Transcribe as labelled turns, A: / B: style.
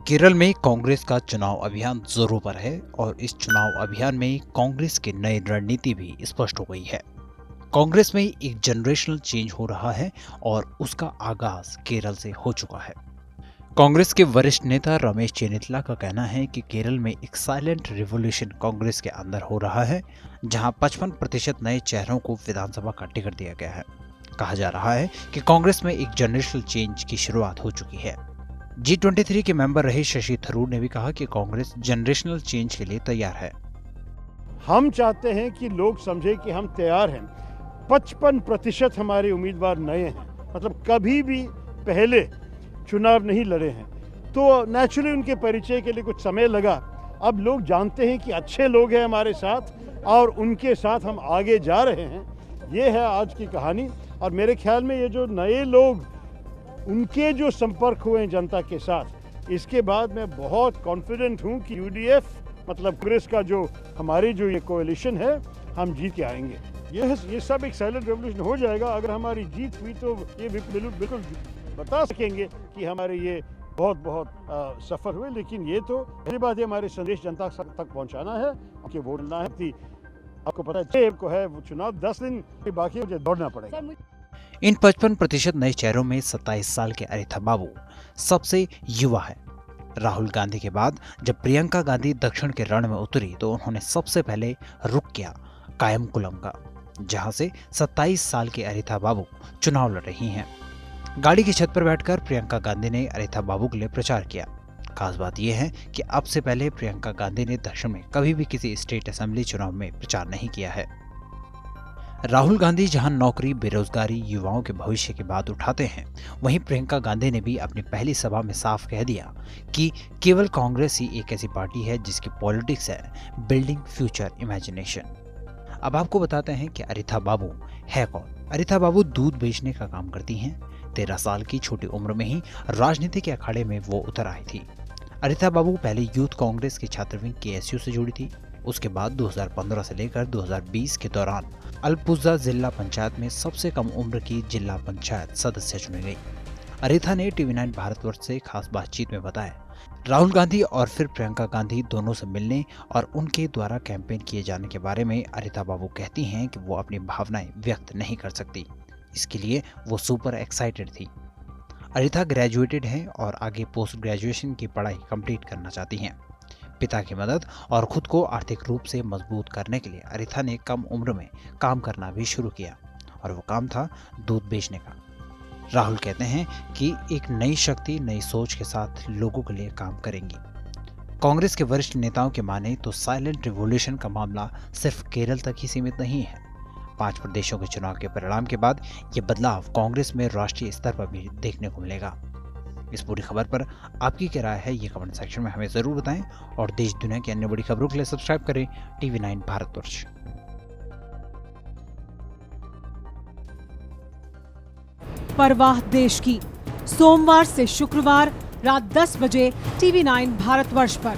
A: केरल में कांग्रेस का चुनाव अभियान जोरों पर है और इस चुनाव अभियान में कांग्रेस की नई रणनीति भी स्पष्ट हो गई है। कांग्रेस में एक जनरेशनल चेंज हो रहा है और उसका आगाज केरल से हो चुका है। कांग्रेस के वरिष्ठ नेता रमेश चेन्निथला का कहना है कि केरल में एक साइलेंट रिवॉल्यूशन कांग्रेस के अंदर हो रहा है, जहां 55% नए चेहरों को विधानसभा का टिकट दिया गया है। कहा जा रहा है कि कांग्रेस में एक जनरेशनल चेंज की शुरुआत हो चुकी है। G23 के मेंबर रहे शशि थरूर ने भी कहा कि कांग्रेस जनरेशनल चेंज के लिए तैयार है।
B: हम चाहते हैं कि लोग समझे कि हम तैयार हैं। 55% हमारे उम्मीदवार नए हैं, मतलब कभी भी पहले चुनाव नहीं लड़े हैं, तो नेचुरली उनके परिचय के लिए कुछ समय लगा। अब लोग जानते हैं कि अच्छे लोग हैं हमारे साथ और उनके साथ हम आगे जा रहे हैं। ये है आज की कहानी। और मेरे ख्याल में ये जो नए लोग, उनके जो संपर्क हुए हैं जनता के साथ, इसके बाद मैं बहुत कॉन्फिडेंट हूं कि यूडीएफ मतलब कांग्रेस का जो हमारी जो ये कोalition है, हम जीत के आएंगे। ये सब एक साइलेंट रेवोल्यूशन हो जाएगा। अगर हमारी जीत हुई तो ये बिल्कुल बता सकेंगे कि हमारे ये बहुत सफल हुए। लेकिन ये तो पहली बात है, हमारे संदेश जनता तक पहुंचाना है कि वोट डालना है। आपको पता है को है वो चुनाव 10 दिन बाकी, मुझे दौड़ना पड़ेगा।
A: इन 55% नए चेहरों में 27 साल के अरिथा बाबू सबसे युवा है। राहुल गांधी के बाद जब प्रियंका गांधी दक्षिण के रण में उतरी तो उन्होंने सबसे पहले रुख किया कायमकुलम का, जहां से 27 साल के अरिथा बाबू चुनाव लड़ रही हैं। गाड़ी की छत पर बैठकर प्रियंका गांधी ने अरिथा बाबू के लिए प्रचार किया। खास बात यह है कि अब से पहले प्रियंका गांधी ने दक्षिण में कभी भी किसी स्टेट असेंबली चुनाव में प्रचार नहीं किया है। राहुल गांधी जहां नौकरी, बेरोजगारी, युवाओं के भविष्य की बात उठाते हैं, वहीं प्रियंका गांधी ने भी अपनी पहली सभा में साफ कह दिया कि केवल कांग्रेस ही एक ऐसी पार्टी है जिसकी पॉलिटिक्स है बिल्डिंग फ्यूचर इमेजिनेशन। अब आपको बताते हैं कि अरिथा बाबू है कौन। अरिथा बाबू दूध बेचने का काम करती हैं। 13 साल की छोटी उम्र में ही राजनीति के अखाड़े में वो उतर आई थी। अरिथा बाबू पहले यूथ कांग्रेस की छात्रविंग KSU से जुड़ी थी। उसके बाद 2015 से लेकर 2020 के दौरान अल्पुजा जिला पंचायत में सबसे कम उम्र की जिला पंचायत सदस्य चुनी गई। अरिथा ने TV9 भारतवर्ष से खास बातचीत में बताया, राहुल गांधी और फिर प्रियंका गांधी दोनों से मिलने और उनके द्वारा कैंपेन किए जाने के बारे में अरिथा बाबू कहती हैं कि वो अपनी भावनाएं व्यक्त नहीं कर सकती। इसके लिए वो सुपर एक्साइटेड थी। अरिथा ग्रेजुएटेड हैं और आगे पोस्ट ग्रेजुएशन की पढ़ाई कंप्लीट करना चाहती हैं। पिता की मदद और खुद को आर्थिक रूप से मजबूत करने के लिए अरिथा ने कम उम्र में काम करना भी शुरू किया और वो काम था दूध बेचने का। राहुल कहते हैं कि एक नई शक्ति नई सोच के साथ लोगों के लिए काम करेंगी। कांग्रेस के वरिष्ठ नेताओं के माने तो साइलेंट रिवॉल्यूशन का मामला सिर्फ केरल तक ही सीमित नहीं है। 5 प्रदेशों के चुनाव के परिणाम के बाद ये बदलाव कांग्रेस में राष्ट्रीय स्तर पर भी देखने को मिलेगा। इस पूरी खबर पर आपकी क्या राय है, ये कमेंट सेक्शन में हमें जरूर बताएं और देश दुनिया की अन्य बड़ी खबरों के लिए सब्सक्राइब करें TV9 भारतवर्ष।
C: परवाह देश की, सोमवार से शुक्रवार रात 10 बजे TV9 भारतवर्ष पर।